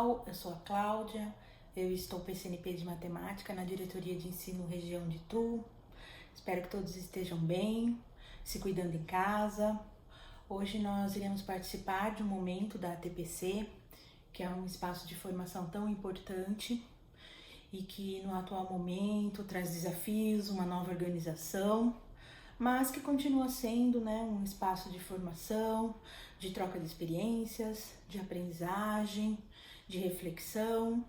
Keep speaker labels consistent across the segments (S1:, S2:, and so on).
S1: pessoal, eu sou a Cláudia, eu estou PCNP de Matemática na Diretoria de Ensino Região de Itu. Espero que todos estejam bem, se cuidando em casa. Hoje nós iremos participar de um momento da ATPC, que é um espaço de formação tão importante e que no atual momento traz desafios, uma nova organização, mas que continua sendo, um espaço de formação, de troca de experiências, de aprendizagem, de reflexão.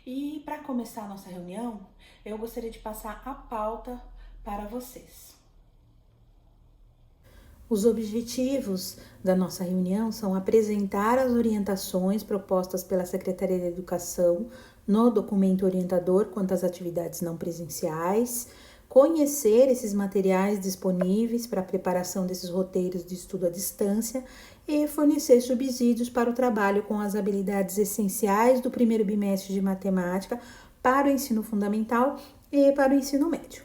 S1: E para começar a nossa reunião, eu gostaria de passar a pauta para vocês. Os objetivos da nossa reunião são apresentar as orientações propostas pela Secretaria de Educação no documento orientador quanto às atividades não presenciais, conhecer esses materiais disponíveis para a preparação desses roteiros de estudo à distância e fornecer subsídios para o trabalho com as habilidades essenciais do primeiro bimestre de matemática para o ensino fundamental e para o ensino médio.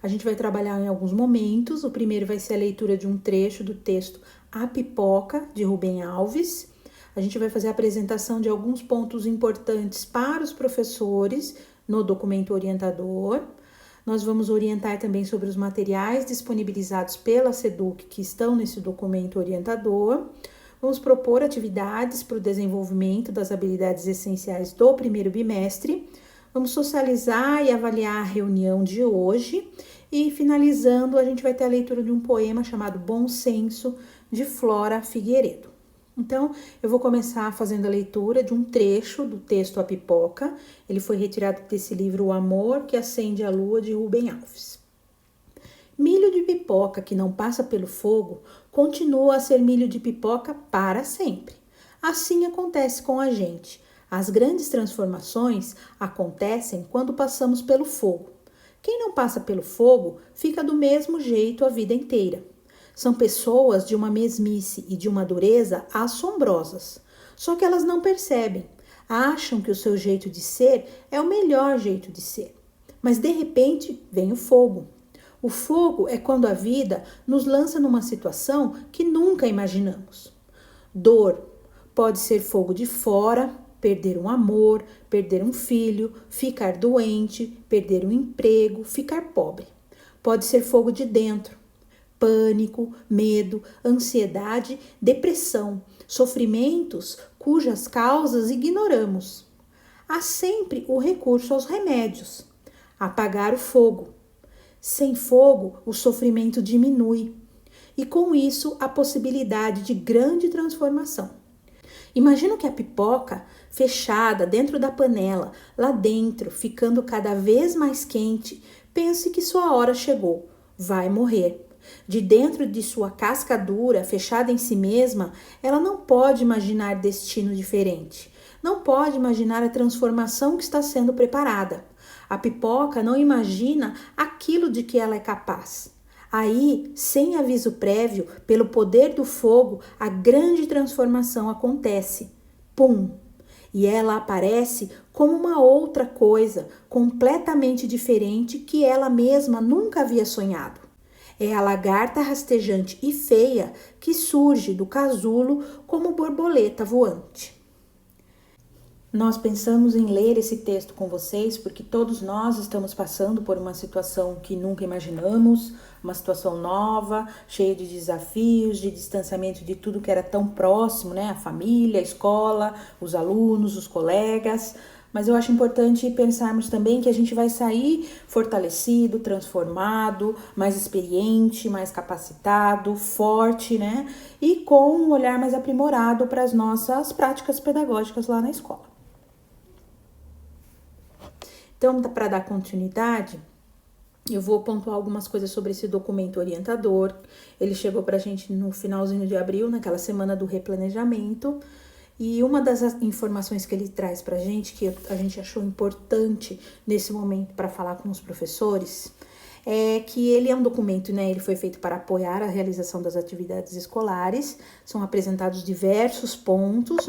S1: A gente vai trabalhar em alguns momentos. O primeiro vai ser a leitura de um trecho do texto A Pipoca, de Rubem Alves. A gente vai fazer a apresentação de alguns pontos importantes para os professores no documento orientador. Nós vamos orientar também sobre os materiais disponibilizados pela SEDUC que estão nesse documento orientador. Vamos propor atividades para o desenvolvimento das habilidades essenciais do primeiro bimestre. Vamos socializar e avaliar a reunião de hoje. E finalizando, a gente vai ter a leitura de um poema chamado Bom Senso, de Flora Figueiredo. Então, eu vou começar fazendo a leitura de um trecho do texto A Pipoca. Ele foi retirado desse livro O Amor que Acende a Lua, de Rubem Alves. Milho de pipoca que não passa pelo fogo continua a ser milho de pipoca para sempre. Assim acontece com a gente. As grandes transformações acontecem quando passamos pelo fogo. Quem não passa pelo fogo fica do mesmo jeito a vida inteira. São pessoas de uma mesmice e de uma dureza assombrosas. Só que elas não percebem. Acham que o seu jeito de ser é o melhor jeito de ser. Mas de repente vem o fogo. O fogo é quando a vida nos lança numa situação que nunca imaginamos. Dor pode ser fogo de fora, perder um amor, perder um filho, ficar doente, perder um emprego, ficar pobre. Pode ser fogo de dentro. Pânico, medo, ansiedade, depressão, sofrimentos cujas causas ignoramos. Há sempre o recurso aos remédios. Apagar o fogo. Sem fogo, o sofrimento diminui. E com isso, a possibilidade de grande transformação. Imagina que a pipoca, fechada dentro da panela, lá dentro, ficando cada vez mais quente, pense que sua hora chegou, vai morrer. De dentro de sua casca dura, fechada em si mesma, ela não pode imaginar destino diferente. Não pode imaginar a transformação que está sendo preparada. A pipoca não imagina aquilo de que ela é capaz. Aí, sem aviso prévio, pelo poder do fogo, a grande transformação acontece. Pum! E ela aparece como uma outra coisa, completamente diferente que ela mesma nunca havia sonhado. É a lagarta rastejante e feia que surge do casulo como borboleta voante. Nós pensamos em ler esse texto com vocês porque todos nós estamos passando por uma situação que nunca imaginamos, uma situação nova, cheia de desafios, de distanciamento de tudo que era tão próximo, a família, a escola, os alunos, os colegas. Mas eu acho importante pensarmos também que a gente vai sair fortalecido, transformado, mais experiente, mais capacitado, forte, e com um olhar mais aprimorado para as nossas práticas pedagógicas lá na escola. Então, para dar continuidade, eu vou pontuar algumas coisas sobre esse documento orientador. Ele chegou para a gente no finalzinho de abril, naquela semana do replanejamento. E uma das informações que ele traz para a gente, que a gente achou importante nesse momento para falar com os professores, é que ele é um documento, ele foi feito para apoiar a realização das atividades escolares, são apresentados diversos pontos,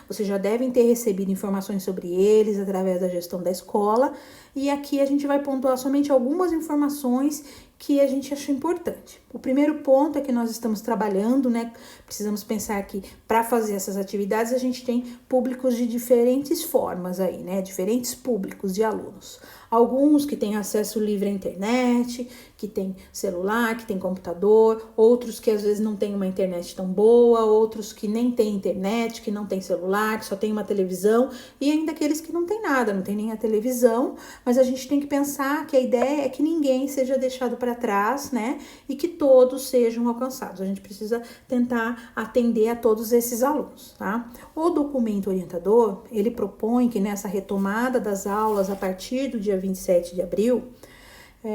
S1: vocês já devem ter recebido informações sobre eles através da gestão da escola, e aqui a gente vai pontuar somente algumas informações que a gente acha importante. O primeiro ponto é que nós estamos trabalhando, né? Precisamos pensar que para fazer essas atividades a gente tem públicos de diferentes formas aí, né? Diferentes públicos de alunos. Alguns que têm acesso livre à internet, que têm celular, que têm computador, outros que às vezes não têm uma internet tão boa, outros que nem têm internet, que não têm celular, que só tem uma televisão, e ainda aqueles que não têm nada, não tem nem a televisão, mas a gente tem que pensar que a ideia é que ninguém seja deixado para trás, né? E que todos sejam alcançados. A gente precisa tentar atender a todos esses alunos, tá? O documento orientador, ele propõe que nessa retomada das aulas a partir do dia 27 de abril,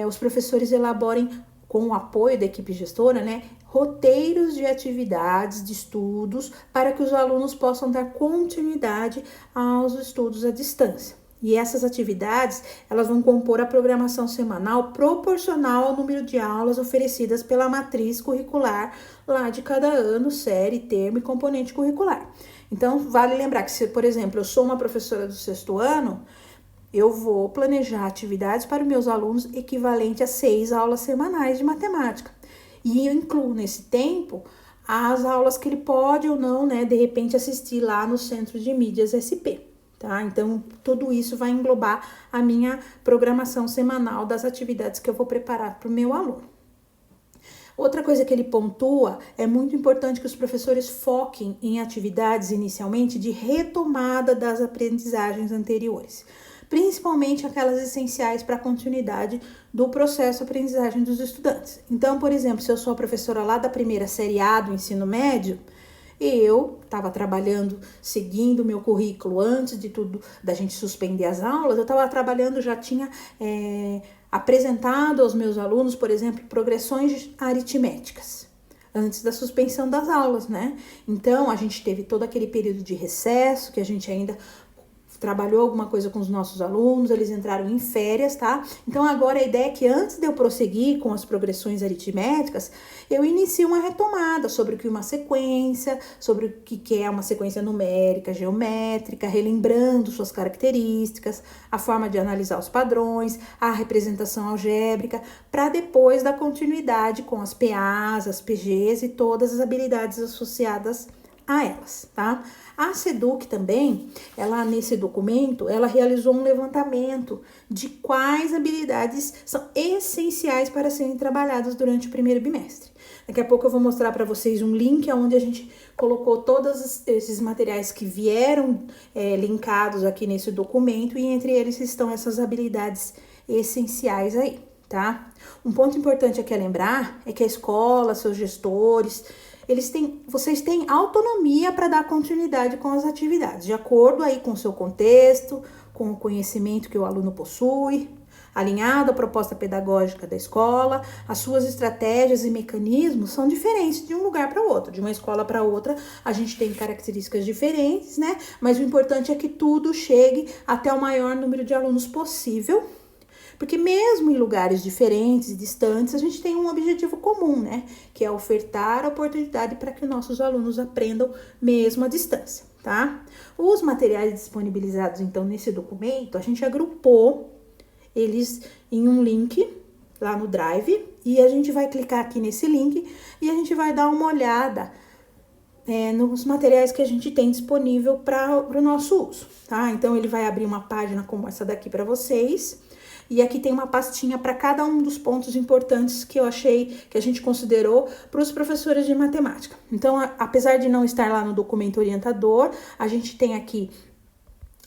S1: os professores elaborem, com o apoio da equipe gestora, né, roteiros de atividades, de estudos, para que os alunos possam dar continuidade aos estudos à distância. E essas atividades, elas vão compor a programação semanal proporcional ao número de aulas oferecidas pela matriz curricular lá de cada ano, série, termo e componente curricular. Então, vale lembrar que se, por exemplo, eu sou uma professora do 6º ano, eu vou planejar atividades para os meus alunos equivalente a 6 aulas semanais de matemática. E eu incluo nesse tempo as aulas que ele pode ou não, né, de repente assistir lá no Centro de Mídias SP. Tá? Então, tudo isso vai englobar a minha programação semanal das atividades que eu vou preparar para o meu aluno. Outra coisa que ele pontua, é muito importante que os professores foquem em atividades inicialmente de retomada das aprendizagens anteriores, principalmente aquelas essenciais para a continuidade do processo de aprendizagem dos estudantes. Então, por exemplo, se eu sou a professora lá da primeira série A do ensino médio, eu estava trabalhando, seguindo o meu currículo antes de tudo, da gente suspender as aulas, eu estava trabalhando, já tinha apresentado aos meus alunos, por exemplo, progressões aritméticas, antes da suspensão das aulas, né? Então, a gente teve todo aquele período de recesso, que a gente ainda trabalhou alguma coisa com os nossos alunos, eles entraram em férias, tá? Então, agora a ideia é que antes de eu prosseguir com as progressões aritméticas, eu inicio uma retomada sobre o que é uma sequência, sobre o que é uma sequência numérica, geométrica, relembrando suas características, a forma de analisar os padrões, a representação algébrica, para depois dar continuidade com as PAs, as PGs e todas as habilidades associadas a elas, tá? A SEDUC também, ela nesse documento, ela realizou um levantamento de quais habilidades são essenciais para serem trabalhadas durante o primeiro bimestre. Daqui a pouco eu vou mostrar para vocês um link onde a gente colocou todos esses materiais que vieram linkados aqui nesse documento e entre eles estão essas habilidades essenciais aí, tá? Um ponto importante aqui a lembrar é que a escola, seus gestores, vocês têm autonomia para dar continuidade com as atividades, de acordo aí com o seu contexto, com o conhecimento que o aluno possui, alinhado à proposta pedagógica da escola. As suas estratégias e mecanismos são diferentes de um lugar para outro, de uma escola para outra, a gente tem características diferentes, né? Mas o importante é que tudo chegue até o maior número de alunos possível, porque mesmo em lugares diferentes e distantes, a gente tem um objetivo comum, né? Que é ofertar oportunidade para que nossos alunos aprendam mesmo à distância, tá? Os materiais disponibilizados, então, nesse documento, a gente agrupou eles em um link lá no Drive e a gente vai clicar aqui nesse link e a gente vai dar uma olhada nos materiais que a gente tem disponível para o nosso uso, tá? Então, ele vai abrir uma página como essa daqui para vocês. E aqui tem uma pastinha para cada um dos pontos importantes que eu achei, que a gente considerou para os professores de matemática. Então, apesar de não estar lá no documento orientador, a gente tem aqui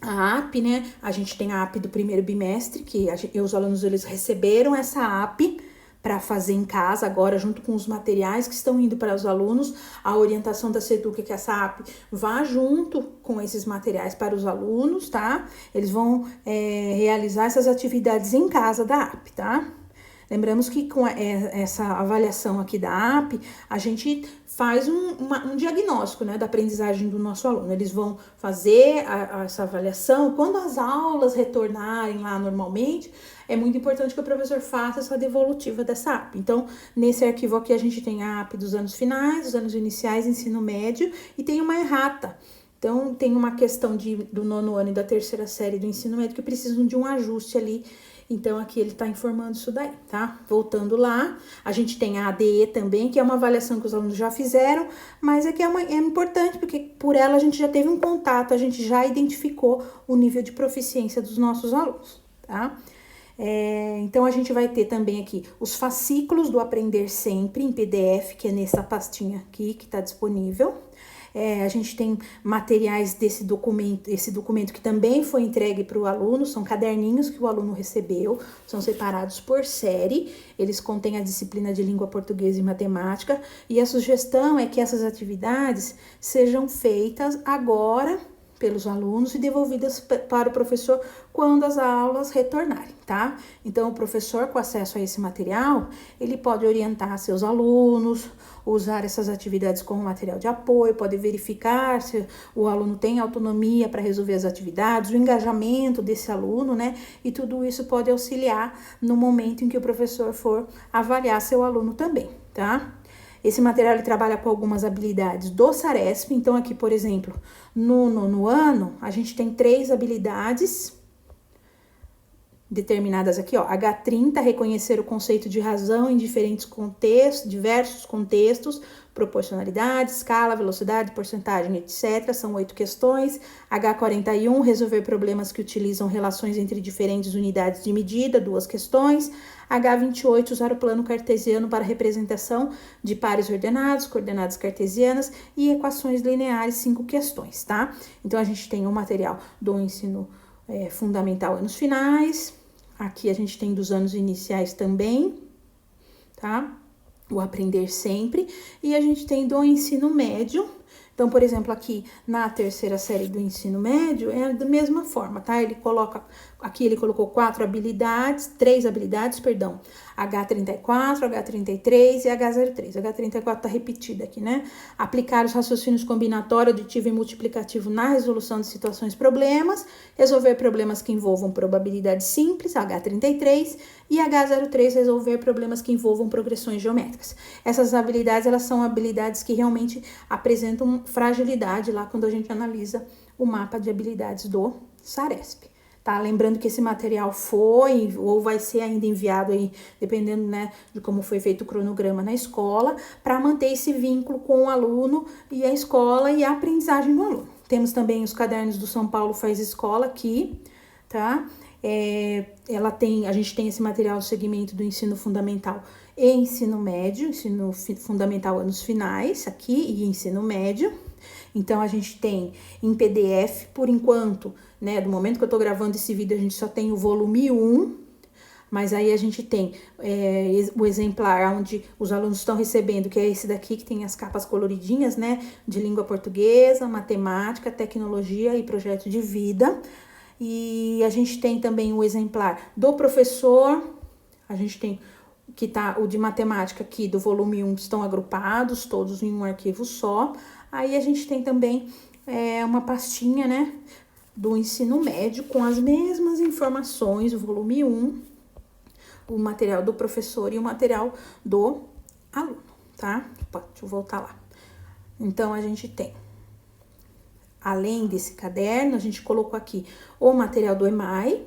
S1: a APP, né? A gente tem a APP do primeiro bimestre, que os alunos eles receberam essa APP para fazer em casa agora, junto com os materiais que estão indo para os alunos. A orientação da SEDUC é que essa APP vá junto com esses materiais para os alunos, tá? Eles vão realizar essas atividades em casa da APP, tá? Lembramos que com essa avaliação aqui da APP, a gente faz um diagnóstico, né, da aprendizagem do nosso aluno. Eles vão fazer essa avaliação. Quando as aulas retornarem lá normalmente, é muito importante que o professor faça essa devolutiva dessa APP. Então, nesse arquivo aqui, a gente tem a APP dos anos finais, dos anos iniciais, ensino médio, e tem uma errata. Então, tem uma questão do 9º ano e da 3ª série do ensino médio que precisam de um ajuste ali. Então, aqui ele está informando isso daí, tá? Voltando lá, a gente tem a ADE também, que é uma avaliação que os alunos já fizeram, mas é importante, porque por ela a gente já teve um contato, a gente já identificou o nível de proficiência dos nossos alunos, tá? Então, a gente vai ter também aqui os fascículos do Aprender Sempre em PDF, que é nessa pastinha aqui, que está disponível. A gente tem materiais desse documento, esse documento que também foi entregue para o aluno, são caderninhos que o aluno recebeu, são separados por série, eles contêm a disciplina de língua portuguesa e matemática, e a sugestão é que essas atividades sejam feitas agora pelos alunos e devolvidas para o professor quando as aulas retornarem, tá? Então, o professor, com acesso a esse material, ele pode orientar seus alunos, usar essas atividades como material de apoio, pode verificar se o aluno tem autonomia para resolver as atividades, o engajamento desse aluno, né? E tudo isso pode auxiliar no momento em que o professor for avaliar seu aluno também, tá? Esse material ele trabalha com algumas habilidades do SARESP. Então, aqui, por exemplo, no 9º ano, a gente tem 3 habilidades determinadas aqui, ó. H30, reconhecer o conceito de razão em diferentes contextos, diversos contextos, proporcionalidade, escala, velocidade, porcentagem, etc. São 8 questões. H41, resolver problemas que utilizam relações entre diferentes unidades de medida, 2 questões. H28, usar o plano cartesiano para representação de pares ordenados, coordenadas cartesianas e equações lineares, 5 questões, tá? Então, a gente tem o material do ensino fundamental anos finais, aqui a gente tem dos anos iniciais também, tá? O Aprender Sempre, e a gente tem do ensino médio. Então, por exemplo, aqui na 3ª série do ensino médio é da mesma forma, tá? Aqui ele colocou 3 habilidades, H34, H33 e H03. H34 tá repetida aqui, né? Aplicar os raciocínios combinatório, aditivo e multiplicativo na resolução de situações problemas, resolver problemas que envolvam probabilidade simples, H33, e H03, resolver problemas que envolvam progressões geométricas. Essas habilidades, elas são habilidades que realmente apresentam fragilidade lá quando a gente analisa o mapa de habilidades do SARESP. Tá? Lembrando que esse material foi ou vai ser ainda enviado aí, dependendo, né, de como foi feito o cronograma na escola, para manter esse vínculo com o aluno e a escola e a aprendizagem do aluno. Temos também os cadernos do São Paulo Faz Escola aqui, tá? A gente tem esse material do segmento do ensino fundamental e ensino médio, ensino fundamental anos finais aqui e ensino médio. Então, a gente tem em PDF, por enquanto, né, do momento que eu tô gravando esse vídeo, a gente só tem o volume 1, mas aí a gente tem o exemplar onde os alunos estão recebendo, que é esse daqui, que tem as capas coloridinhas, né, de língua portuguesa, matemática, tecnologia e projeto de vida. E a gente tem também o exemplar do professor, a gente tem que tá o de matemática aqui do volume 1, estão agrupados, todos em um arquivo só. Aí a gente tem também uma pastinha, né, do ensino médio com as mesmas informações, o volume 1, o material do professor e o material do aluno, tá? Deixa eu voltar lá. Então, a gente tem, além desse caderno, a gente colocou aqui o material do EMAI,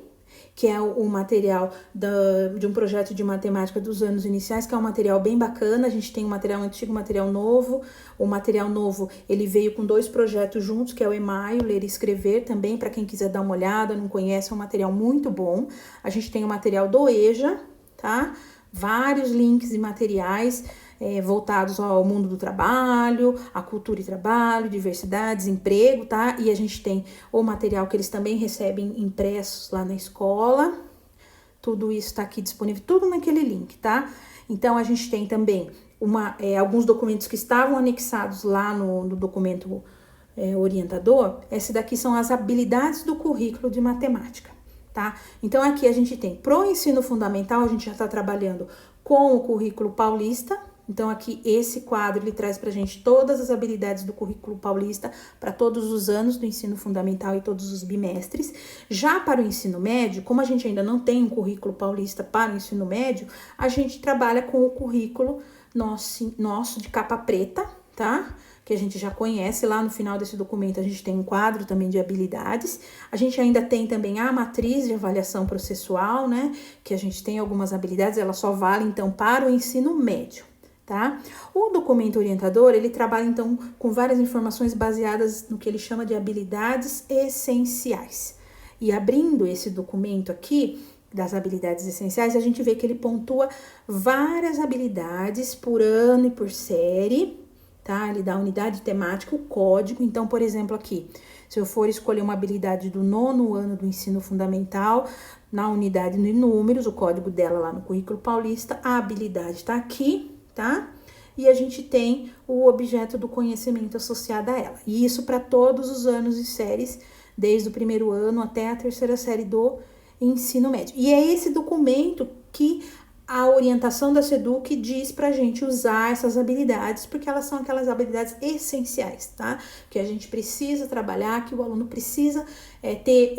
S1: que é o material de um projeto de matemática dos anos iniciais, que é um material bem bacana. A gente tem um material antigo, um material novo. O material novo, ele veio com 2 projetos juntos, que é o EMAI, o Ler e Escrever, também, para quem quiser dar uma olhada, não conhece, é um material muito bom. A gente tem o material do EJA, tá? Vários links e materiais voltados ao mundo do trabalho, à cultura e trabalho, diversidade, desemprego, tá? E a gente tem o material que eles também recebem impressos lá na escola. Tudo isso tá aqui disponível, tudo naquele link, tá? Então, a gente tem também alguns documentos que estavam anexados lá no documento orientador. Esse daqui são as habilidades do currículo de matemática, tá? Então, aqui a gente tem, pro ensino fundamental, a gente já tá trabalhando com o currículo paulista. Então, aqui, esse quadro, ele traz pra gente todas as habilidades do currículo paulista para todos os anos do ensino fundamental e todos os bimestres. Já para o ensino médio, como a gente ainda não tem um currículo paulista para o ensino médio, a gente trabalha com o currículo nosso de capa preta, tá? que a gente já conhece. Lá no final desse documento a gente tem um quadro também de habilidades. A gente ainda tem também a matriz de avaliação processual, né? Que a gente tem algumas habilidades, ela só vale então para o ensino médio. Tá? O documento orientador, ele trabalha então com várias informações baseadas no que ele chama de habilidades essenciais. E abrindo esse documento aqui, das habilidades essenciais, a gente vê que ele pontua várias habilidades por ano e por série, tá? Ele dá a unidade temática, o código. Então, por exemplo, aqui, se eu for escolher uma habilidade do 9º ano do ensino fundamental, na unidade de números, o código dela lá no Currículo Paulista, a habilidade está aqui, tá? E a gente tem o objeto do conhecimento associado a ela. E isso para todos os anos e séries, desde o 1º ano até a 3ª série do ensino médio. E é esse documento que a orientação da SEDUC diz pra gente usar essas habilidades, porque elas são aquelas habilidades essenciais, tá? Que a gente precisa trabalhar, que o aluno precisa ter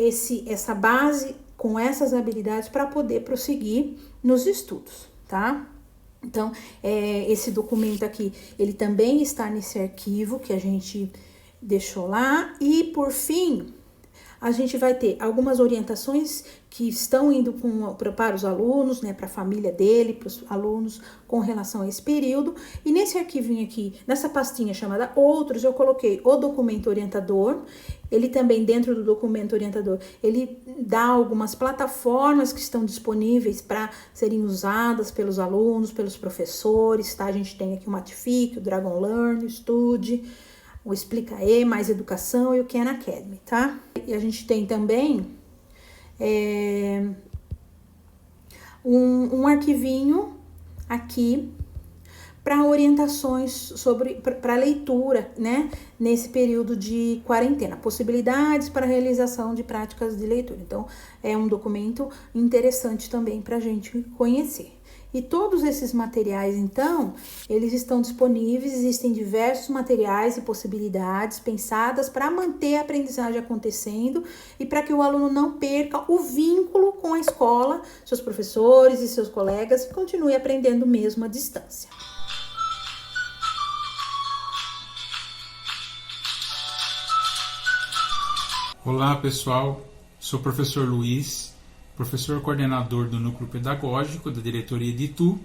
S1: essa base com essas habilidades para poder prosseguir nos estudos, tá? Então, esse documento aqui, ele também está nesse arquivo que a gente deixou lá. E, por fim, a gente vai ter algumas orientações que estão indo para os alunos, né, para a família dele, para os alunos, com relação a esse período. E nesse arquivinho aqui, nessa pastinha chamada Outros, eu coloquei o documento orientador. Ele também, dentro do documento orientador, ele dá algumas plataformas que estão disponíveis para serem usadas pelos alunos, pelos professores, tá? A gente tem aqui o Matific, o Dragon Learn, o Estude, o Explicae, Mais Educação e o Khan Academy, tá? E a gente tem também um arquivinho aqui para orientações para leitura, né, nesse período de quarentena, possibilidades para a realização de práticas de leitura. Então, é um documento interessante também para a gente conhecer. E todos esses materiais, então, eles estão disponíveis, existem diversos materiais e possibilidades pensadas para manter a aprendizagem acontecendo e para que o aluno não perca o vínculo com a escola, seus professores e seus colegas, e continue aprendendo mesmo à distância.
S2: Olá pessoal, sou o professor Luiz, professor coordenador do Núcleo Pedagógico da Diretoria de Itu,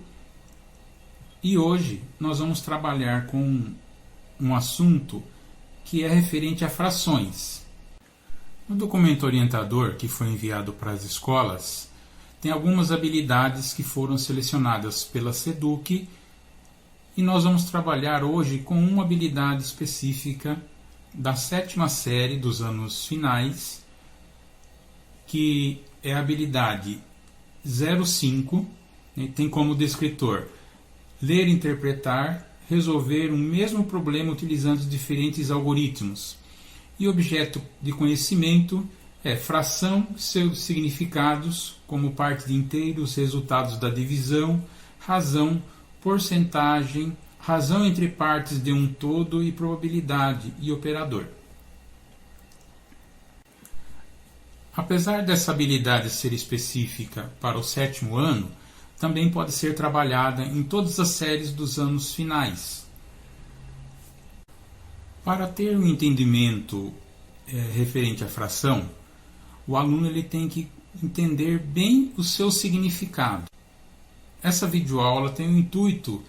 S2: e hoje nós vamos trabalhar com um assunto que é referente a frações. No documento orientador que foi enviado para as escolas, tem algumas habilidades que foram selecionadas pela SEDUC e nós vamos trabalhar hoje com uma habilidade específica da 7ª série dos anos finais, que é a habilidade 05, tem como descritor ler, interpretar, resolver um mesmo problema utilizando diferentes algoritmos. E objeto de conhecimento é fração, seus significados, como parte de inteiros, resultados da divisão, razão, porcentagem, razão entre partes de um todo e probabilidade e operador. Apesar dessa habilidade ser específica para o 7º ano, também pode ser trabalhada em todas as séries dos anos finais. Para ter um entendimento referente à fração, o aluno ele tem que entender bem o seu significado. Essa videoaula tem o intuito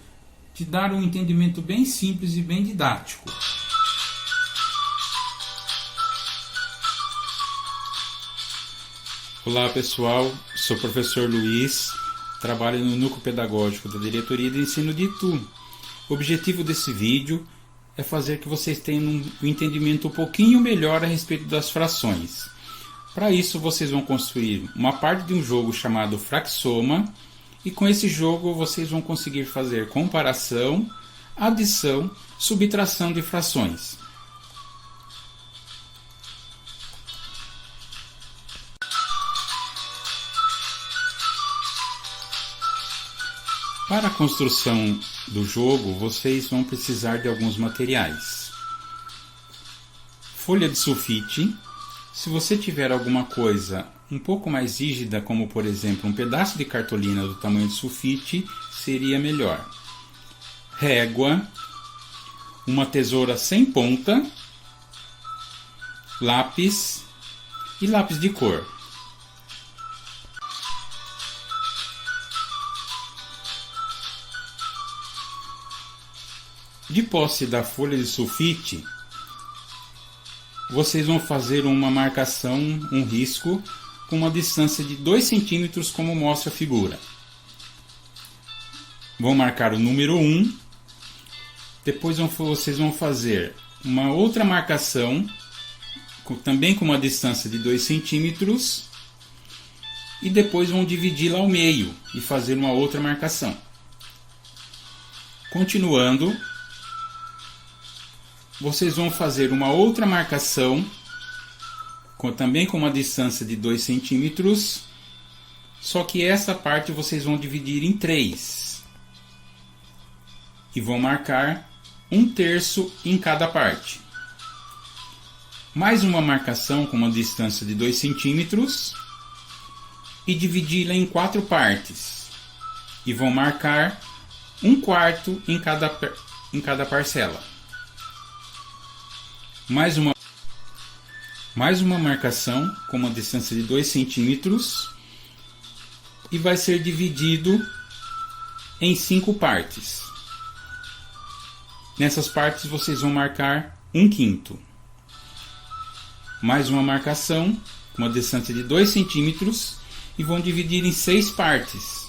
S2: de dar um entendimento bem simples e bem didático. Olá pessoal, sou o professor Luiz, trabalho no Núcleo Pedagógico da Diretoria de Ensino de Itu. O objetivo desse vídeo é fazer que vocês tenham um entendimento um pouquinho melhor a respeito das frações. Para isso vocês vão construir uma parte de um jogo chamado Fraxoma, e com esse jogo vocês vão conseguir fazer comparação, adição, subtração de frações. Para a construção do jogo, vocês vão precisar de alguns materiais. Folha de sulfite. Se você tiver alguma coisa um pouco mais rígida, como por exemplo um pedaço de cartolina do tamanho de sulfite, seria melhor. Régua, uma tesoura sem ponta, lápis e lápis de cor. De posse da folha de sulfite, vocês vão fazer uma marcação, um risco, com uma distância de 2 centímetros, como mostra a figura. Vão marcar o número 1, depois vocês vão fazer uma outra marcação, também com uma distância de 2 centímetros, e depois vão dividi-la ao meio e fazer uma outra marcação. Continuando, vocês vão fazer uma outra marcação, também com uma distância de 2 centímetros, só que essa parte vocês vão dividir em 3. E vão marcar 1/3 em cada parte. Mais uma marcação com uma distância de 2 centímetros e dividi-la em 4 partes. E vão marcar 1/4 em cada parcela. Mais uma marcação com uma distância de 2 centímetros e vai ser dividido em 5 partes. Nessas partes vocês vão marcar 1/5. Mais uma marcação com uma distância de 2 centímetros e vão dividir em 6 partes.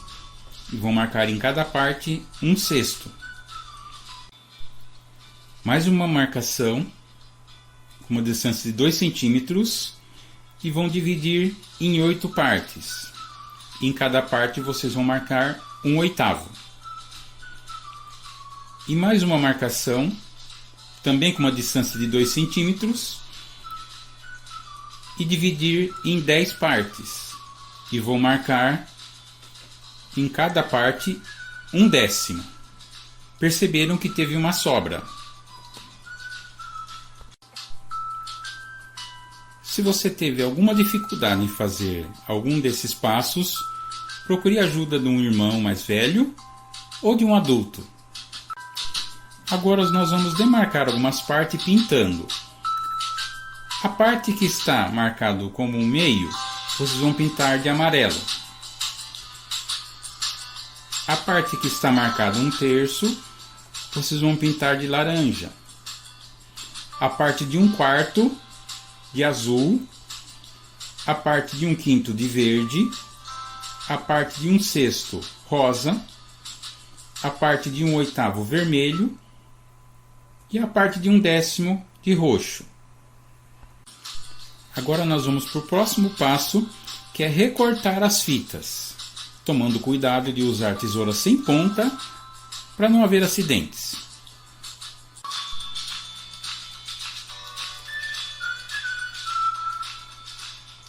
S2: E vão marcar em cada parte 1/6. Mais uma marcação com uma distância de 2 centímetros e vão dividir em 8 partes. Em cada parte vocês vão marcar 1/8. E mais uma marcação, também com uma distância de 2 centímetros, e dividir em 10 partes. E vou marcar em cada parte 1/10. Perceberam que teve uma sobra. Se você teve alguma dificuldade em fazer algum desses passos, procure a ajuda de um irmão mais velho ou de um adulto. Agora nós vamos demarcar algumas partes pintando. A parte que está marcado como um meio, vocês vão pintar de amarelo. A parte que está marcada 1/3, vocês vão pintar de laranja. A parte de 1/4 de azul, a parte de 1/5 de verde, a parte de 1/6 rosa, a parte de 1/8 vermelho e a parte de 1/10 de roxo. Agora nós vamos para o próximo passo, que é recortar as fitas, tomando cuidado de usar tesoura sem ponta para não haver acidentes.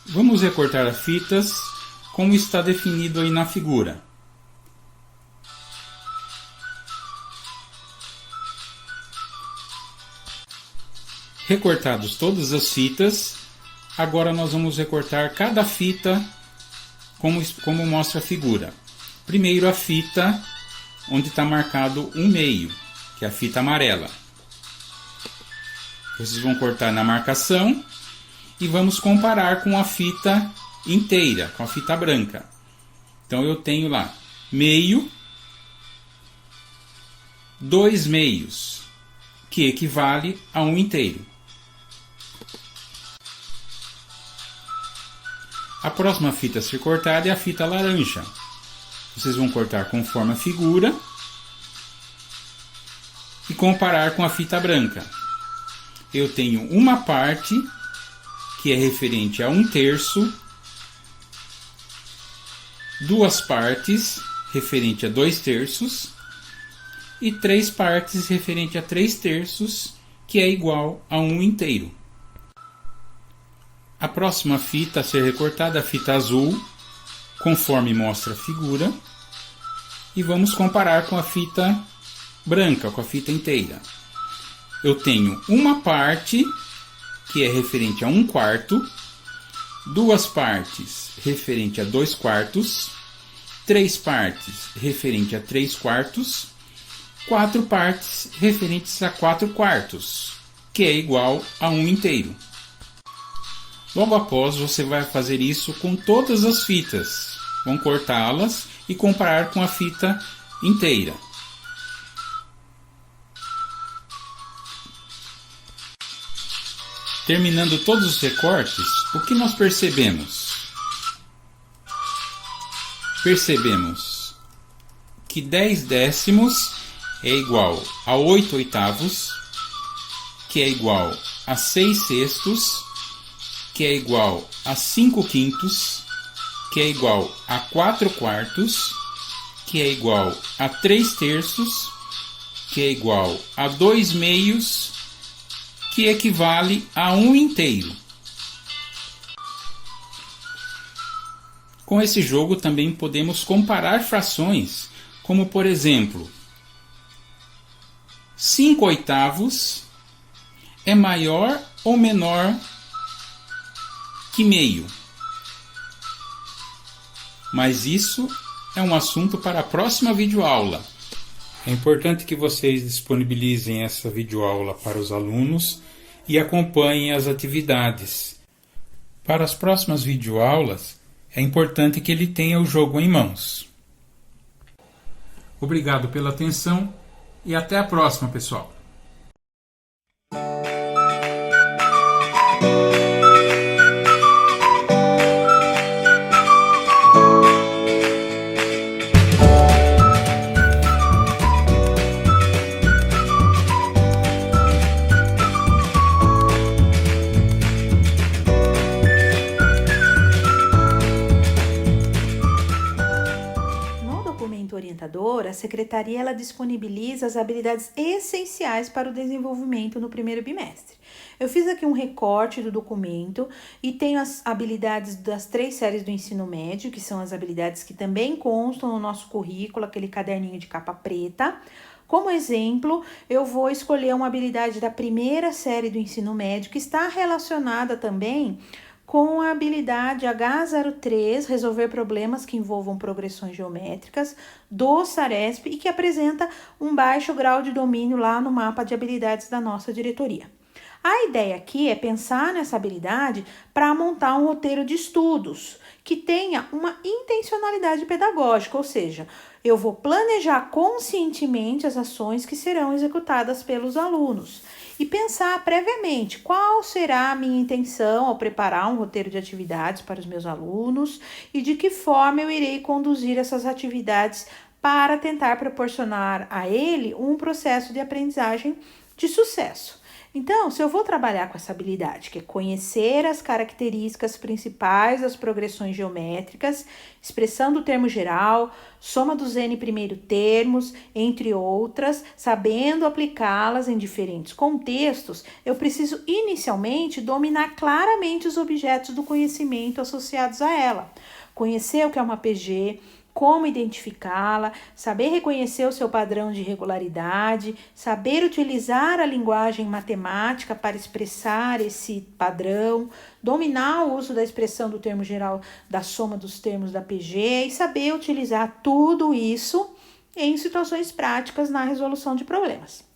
S2: Vamos recortar as fitas como está definido aí na figura. Recortados todas as fitas, agora nós vamos recortar cada fita como mostra a figura. Primeiro a fita onde está marcado um meio, que é a fita amarela. Vocês vão cortar na marcação e vamos comparar com a fita inteira, com a fita branca. Então eu tenho lá meio, 2 meios, que equivale a 1 inteiro. A próxima fita a ser cortada é a fita laranja. Vocês vão cortar conforme a figura e comparar com a fita branca. Eu tenho uma parte que é referente a 1/3, 2 partes referente a 2/3 e 3 partes referente a 3/3, que é igual a 1 inteiro. A próxima fita a ser recortada é a fita azul, conforme mostra a figura, e vamos comparar com a fita branca, com a fita inteira. Eu tenho uma parte que é referente a 1/4, 2 partes referente a 2/4, 3 partes referente a 3/4 4 partes referentes a 4/4, que é igual a 1 inteiro. Logo após, você vai fazer isso com todas as fitas. Vão cortá-las e comparar com a fita inteira. Terminando todos os recortes, o que nós percebemos? Percebemos que 10 décimos é igual a 8 oitavos, que é igual a 6 sextos, que é igual a 5 quintos, que é igual a 4 quartos, que é igual a 3 terços, que é igual a 2 meios, que equivale a 1 inteiro. Com esse jogo também podemos comparar frações, como por exemplo, 5 oitavos é maior ou menor que meio. Mas isso é um assunto para a próxima videoaula. É importante que vocês disponibilizem essa videoaula para os alunos e acompanhem as atividades. Para as próximas videoaulas, é importante que ele tenha o jogo em mãos. Obrigado pela atenção e até a próxima, pessoal!
S1: Orientador, a Secretaria ela disponibiliza as habilidades essenciais para o desenvolvimento no primeiro bimestre. Eu fiz aqui um recorte do documento e tenho as habilidades das 3 séries do ensino médio, que são as habilidades que também constam no nosso currículo, aquele caderninho de capa preta. Como exemplo, eu vou escolher uma habilidade da primeira série do ensino médio, que está relacionada também com a habilidade H03, resolver problemas que envolvam progressões geométricas, do Saresp e que apresenta um baixo grau de domínio lá no mapa de habilidades da nossa diretoria. A ideia aqui é pensar nessa habilidade para montar um roteiro de estudos que tenha uma intencionalidade pedagógica, ou seja, eu vou planejar conscientemente as ações que serão executadas pelos alunos e pensar previamente qual será a minha intenção ao preparar um roteiro de atividades para os meus alunos e de que forma eu irei conduzir essas atividades para tentar proporcionar a ele um processo de aprendizagem de sucesso. Então, se eu vou trabalhar com essa habilidade, que é conhecer as características principais das progressões geométricas, expressão do termo geral, soma dos N primeiro termos, entre outras, sabendo aplicá-las em diferentes contextos, eu preciso inicialmente dominar claramente os objetos do conhecimento associados a ela. Conhecer o que é uma PG, como identificá-la, saber reconhecer o seu padrão de regularidade, saber utilizar a linguagem matemática para expressar esse padrão, dominar o uso da expressão do termo geral da soma dos termos da PG e saber utilizar tudo isso em situações práticas na resolução de problemas.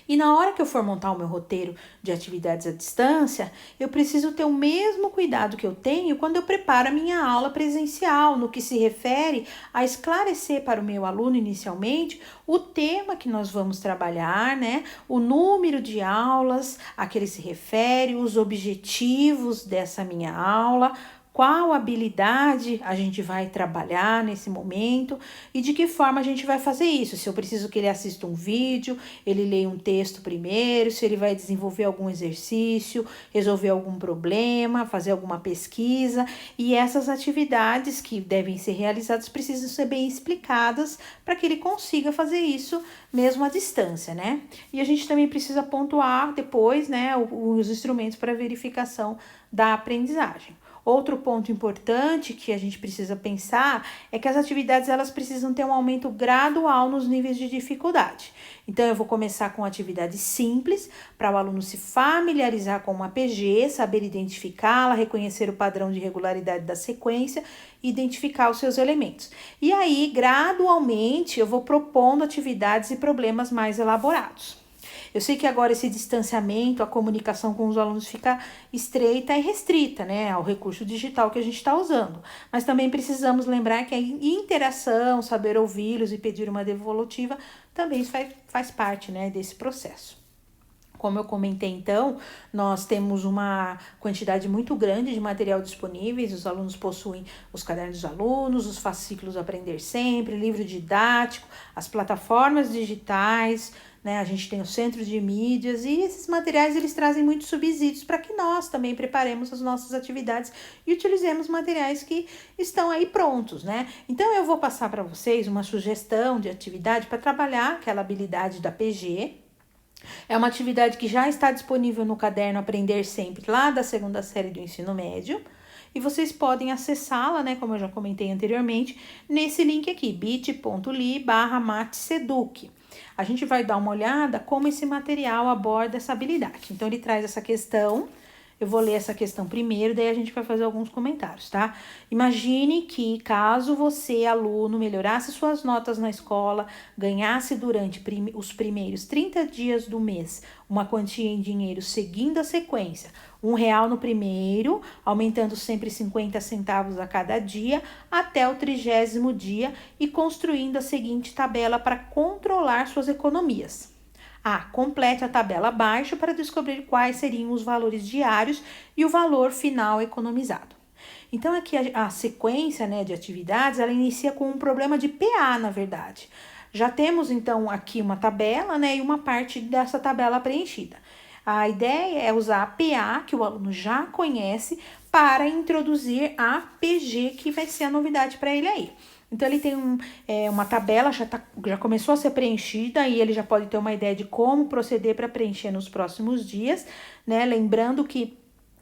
S1: E na hora que eu for montar o meu roteiro de atividades à distância, eu preciso ter o mesmo cuidado que eu tenho quando eu preparo a minha aula presencial, no que se refere a esclarecer para o meu aluno inicialmente o tema que nós vamos trabalhar, né? O número de aulas a que ele se refere, os objetivos dessa minha aula, qual habilidade a gente vai trabalhar nesse momento e de que forma a gente vai fazer isso. Se eu preciso que ele assista um vídeo, ele leia um texto primeiro, se ele vai desenvolver algum exercício, resolver algum problema, fazer alguma pesquisa. E essas atividades que devem ser realizadas precisam ser bem explicadas para que ele consiga fazer isso mesmo à distância, né? E a gente também precisa pontuar depois, né, os instrumentos para verificação da aprendizagem. Outro ponto importante que a gente precisa pensar é que as atividades elas precisam ter um aumento gradual nos níveis de dificuldade. Então, eu vou começar com atividades simples, para o aluno se familiarizar com uma PG, saber identificá-la, reconhecer o padrão de regularidade da sequência e identificar os seus elementos. E aí, gradualmente, eu vou propondo atividades e problemas mais elaborados. Eu sei que agora esse distanciamento, a comunicação com os alunos fica estreita e restrita, né, ao recurso digital que a gente está usando. Mas também precisamos lembrar que a interação, saber ouvi-los e pedir uma devolutiva também faz parte, né, desse processo. Como eu comentei, então, nós temos uma quantidade muito grande de material disponíveis. Os alunos possuem os cadernos dos alunos, os fascículos Aprender Sempre, livro didático, as plataformas digitais, né? A gente tem o centro de mídias e esses materiais eles trazem muitos subsídios para que nós também preparemos as nossas atividades e utilizemos materiais que estão aí prontos, né? Então, eu vou passar para vocês uma sugestão de atividade para trabalhar aquela habilidade da PG. É uma atividade que já está disponível no caderno Aprender Sempre, lá da 2ª série do ensino médio. E vocês podem acessá-la, né, como eu já comentei anteriormente, nesse link aqui, bit.ly/matseduc. A gente vai dar uma olhada como esse material aborda essa habilidade. Então, ele traz essa questão. Eu vou ler essa questão primeiro, daí a gente vai fazer alguns comentários, tá? Imagine que, caso você, aluno, melhorasse suas notas na escola, ganhasse durante os primeiros 30 dias do mês uma quantia em dinheiro seguindo a sequência, R$1 no primeiro, aumentando sempre 50 centavos a cada dia, até o 30º dia e construindo a seguinte tabela para controlar suas economias. Complete a tabela abaixo para descobrir quais seriam os valores diários e o valor final economizado. Então, aqui a sequência, né, de atividades, ela inicia com um problema de PA, na verdade. Já temos, então, aqui uma tabela, né, e uma parte dessa tabela preenchida. A ideia é usar a PA, que o aluno já conhece, para introduzir a PG, que vai ser a novidade para ele aí. Então, ele tem uma tabela, já começou a ser preenchida e ele já pode ter uma ideia de como proceder para preencher nos próximos dias, né? Lembrando que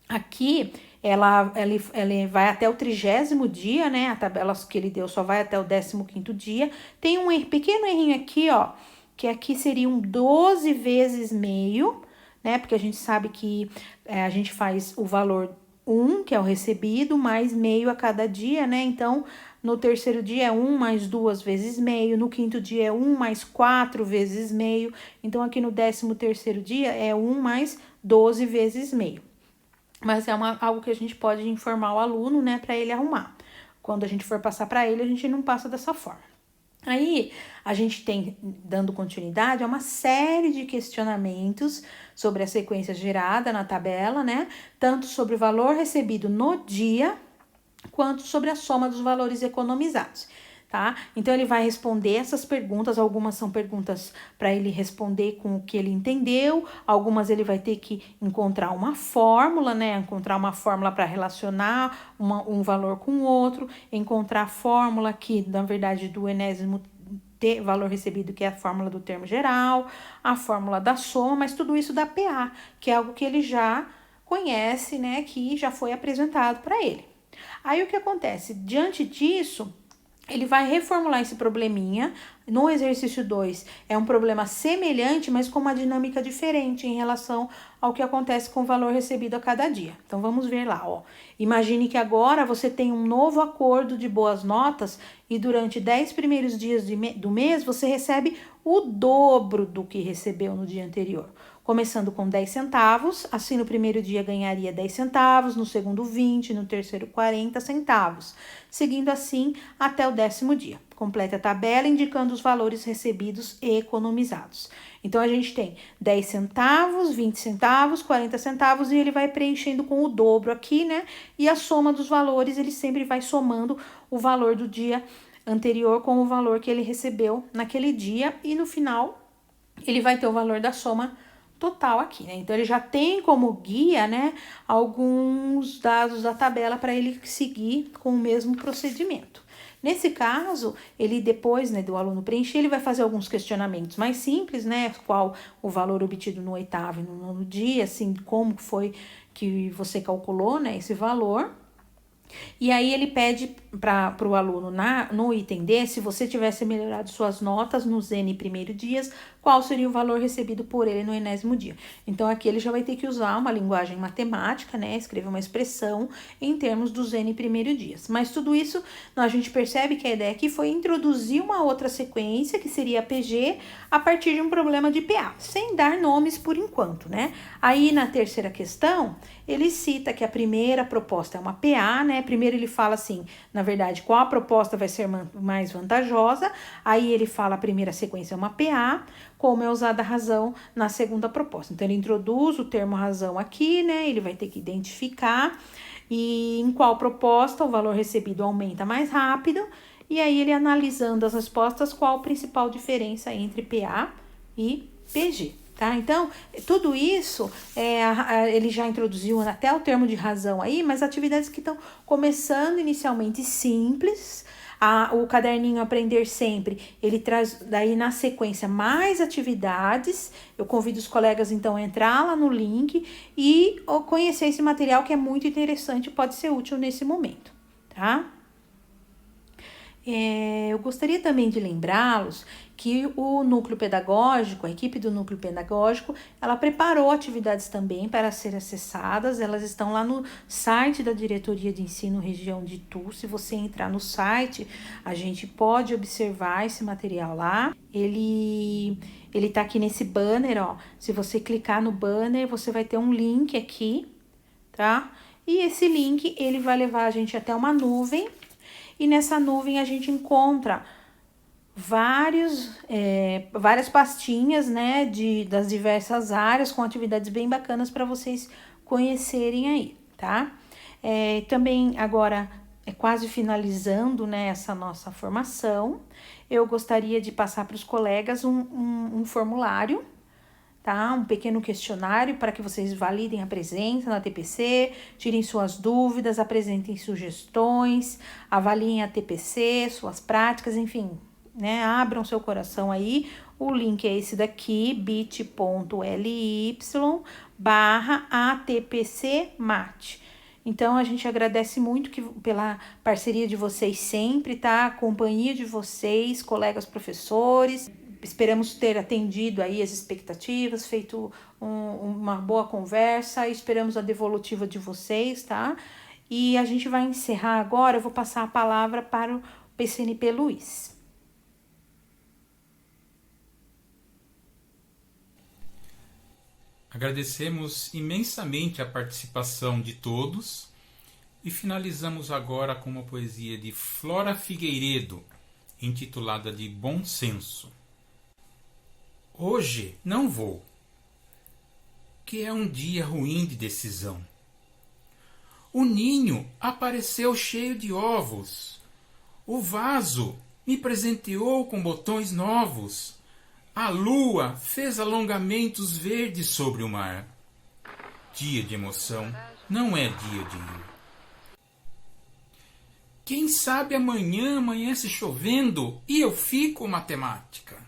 S1: aqui ele vai até o 30º dia, né? A tabela que ele deu só vai até o 15º dia. Tem um pequeno errinho aqui, ó, que aqui seriam 12 vezes meio, né? Porque a gente sabe que a gente faz o valor 1, que é o recebido, mais meio a cada dia, né? Então, no 3º dia é 1 mais 2 vezes meio, no 5º dia é 1 mais 4 vezes meio, então aqui no 13º dia é 1 mais 12 vezes meio. Mas é algo que a gente pode informar o aluno, né, para ele arrumar. Quando a gente for passar para ele, a gente não passa dessa forma. Aí, a gente tem, dando continuidade, a uma série de questionamentos sobre a sequência gerada na tabela, né, tanto sobre o valor recebido no dia, quanto sobre a soma dos valores economizados, tá? Então, ele vai responder essas perguntas, algumas são perguntas para ele responder com o que ele entendeu, algumas ele vai ter que encontrar uma fórmula, né? Encontrar uma fórmula para relacionar um valor com o outro, encontrar a fórmula aqui, na verdade, do enésimo valor recebido, que é a fórmula do termo geral, a fórmula da soma, mas tudo isso da PA, que é algo que ele já conhece, né? Que já foi apresentado para ele. Aí, o que acontece? Diante disso, ele vai reformular esse probleminha. No exercício 2, é um problema semelhante, mas com uma dinâmica diferente em relação ao que acontece com o valor recebido a cada dia. Então, vamos ver lá, ó. Imagine que agora você tem um novo acordo de boas notas e durante 10 primeiros dias do mês, você recebe o dobro do que recebeu no dia anterior. Começando com 10 centavos, assim no primeiro dia ganharia 10 centavos, no segundo 20, no terceiro 40 centavos. Seguindo assim até o 10º dia. Complete a tabela indicando os valores recebidos e economizados. Então, a gente tem 10 centavos, 20 centavos, 40 centavos e ele vai preenchendo com o dobro aqui, né? E a soma dos valores, ele sempre vai somando o valor do dia anterior com o valor que ele recebeu naquele dia e no final ele vai ter o valor da soma total aqui, né? Então, ele já tem como guia, né, alguns dados da tabela para ele seguir com o mesmo procedimento. Nesse caso, ele depois, né, do aluno preencher, ele vai fazer alguns questionamentos mais simples, né, qual o valor obtido no 8º e no 9º dia, assim, como foi que você calculou, né, esse valor. E aí ele pede para o aluno no item D, se você tivesse melhorado suas notas nos N primeiros dias, qual seria o valor recebido por ele no enésimo dia. Então aqui ele já vai ter que usar uma linguagem matemática, né? Escrever uma expressão em termos dos N primeiros dias. Mas tudo isso a gente percebe que a ideia aqui foi introduzir uma outra sequência, que seria a PG, a partir de um problema de PA, sem dar nomes por enquanto, né? Aí na terceira questão, ele cita que a primeira proposta é uma PA, né? Primeiro ele fala assim, na verdade, qual a proposta vai ser mais vantajosa. Aí ele fala a primeira sequência é uma PA, como é usada a razão na segunda proposta. Então ele introduz o termo razão aqui, né? Ele vai ter que identificar e em qual proposta o valor recebido aumenta mais rápido. E aí ele analisando as respostas, qual a principal diferença entre PA e PG. Tá? Então, tudo isso ele já introduziu até o termo de razão aí, mas atividades que estão começando inicialmente simples. O caderninho Aprender Sempre, ele traz daí na sequência mais atividades. Eu convido os colegas então a entrar lá no link e conhecer esse material que é muito interessante, pode ser útil nesse momento, tá? Eu gostaria também de lembrá-los que o núcleo pedagógico, a equipe do núcleo pedagógico, ela preparou atividades também para serem acessadas. Elas estão lá no site da Diretoria de Ensino Região de Itu. Se você entrar no site, a gente pode observar esse material lá. Ele tá aqui nesse banner, ó. Se você clicar no banner, você vai ter um link aqui, tá? E esse link, ele vai levar a gente até uma nuvem. E nessa nuvem a gente encontra várias pastinhas, né, das diversas áreas com atividades bem bacanas para vocês conhecerem aí, tá? Também agora quase finalizando, né, essa nossa formação, eu gostaria de passar para os colegas um formulário, tá? Um pequeno questionário para que vocês validem a presença na TPC, tirem suas dúvidas, apresentem sugestões, avaliem a TPC, suas práticas, enfim, né? Abram seu coração aí. O link é esse daqui, bit.ly/ATPCMAT. Então, a gente agradece muito pela parceria de vocês sempre, tá? A companhia de vocês, colegas professores. Esperamos ter atendido aí as expectativas, feito uma boa conversa, esperamos a devolutiva de vocês, tá? E a gente vai encerrar agora, eu vou passar a palavra para o PCNP Luiz.
S2: Agradecemos imensamente a participação de todos e finalizamos agora com uma poesia de Flora Figueiredo, intitulada de Bom Senso. Hoje não vou, que é um dia ruim de decisão. O ninho apareceu cheio de ovos. O vaso me presenteou com botões novos. A lua fez alongamentos verdes sobre o mar. Dia de emoção não é dia de ir. Quem sabe amanhã amanhece chovendo e eu fico matemática.